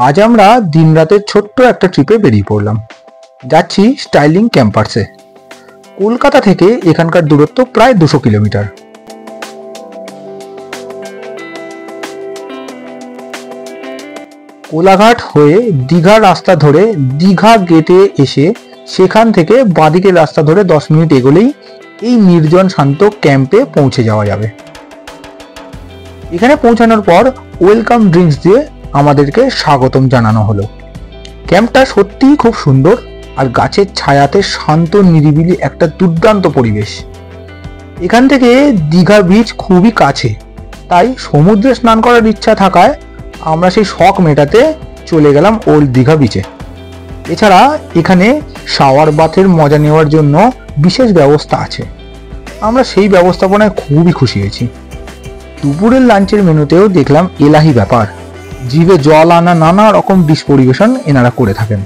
আজ আমরা দিন রাতের ছোট্ট একটা ট্রিপে বেরিয়ে পড়লাম। যাচ্ছি স্টাইলিং ক্যাম্পাসে। কলকাতা থেকে এখানকার দূরত্ব প্রায় 200 কিলোমিটার। কোলাঘাট হয়ে দীঘা রাস্তা ধরে দীঘা গেটে এসে সেখান থেকে বাঁদিকে রাস্তা ধরে 10 মিনিট এগোলেই এই নির্জন শান্ত ক্যাম্পে পৌঁছে যাওয়া যাবে। এখানে পৌঁছানোর পর ওয়েলকাম ড্রিঙ্কস দিয়ে আমাদেরকে স্বাগতম জানানো হলো। ক্যাম্পটা সত্যিই খুব সুন্দর, আর গাছের ছায়াতে শান্ত নিরিবিলি একটা দুর্দান্ত পরিবেশ। এখান থেকে দীঘা বিচ খুবই কাছে, তাই সমুদ্রে স্নান করার ইচ্ছা থাকায় আমরা সেই শখ মেটাতে চলে গেলাম ওল্ড দীঘা বিচে। এছাড়া এখানে শাওয়ার বাথের মজা নেওয়ার জন্য বিশেষ ব্যবস্থা আছে। আমরা সেই ব্যবস্থাপনায় খুবই খুশি হয়েছি। দুপুরের লাঞ্চের মেনুতেও দেখলাম এলাহি ব্যাপার, জিভে জল আনা নানা রকম ডিশ পরিবেশন এনারা করে থাকেন।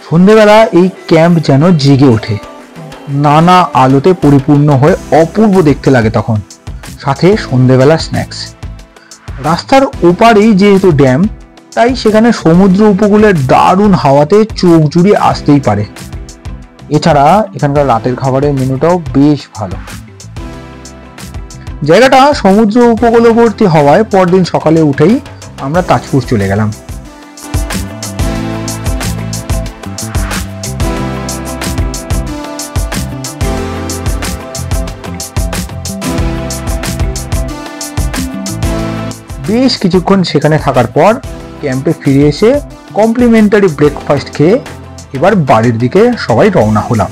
সন্ধেবেলা এই ক্যাম্প যেন জেগে ওঠে, নানা আলোতে পরিপূর্ণ হয়ে অপূর্ব দেখতে লাগে তখন, সাথে সন্ধেবেলা স্ন্যাক্স। রাস্তার ওপারেই যেহেতু ড্যাম, তাই সেখানে সমুদ্র উপকূলের দারুণ হাওয়াতে চোখ জুড়িয়ে আসতেই পারে। এছাড়া এখানকার রাতের খাবারের মেনুটাও বেশ ভালো। জায়গাটা সমুদ্র উপকূলবর্তী হওয়ায় পরদিন সকালে উঠেই আমরা তাজপুর চলে গেলাম। বেশ কিছুক্ষণ সেখানে থাকার পর ক্যাম্পে ফিরে এসে কমপ্লিমেন্টারি ব্রেকফাস্ট খেয়ে এবার বাড়ির দিকে সবাই রওনা হলাম।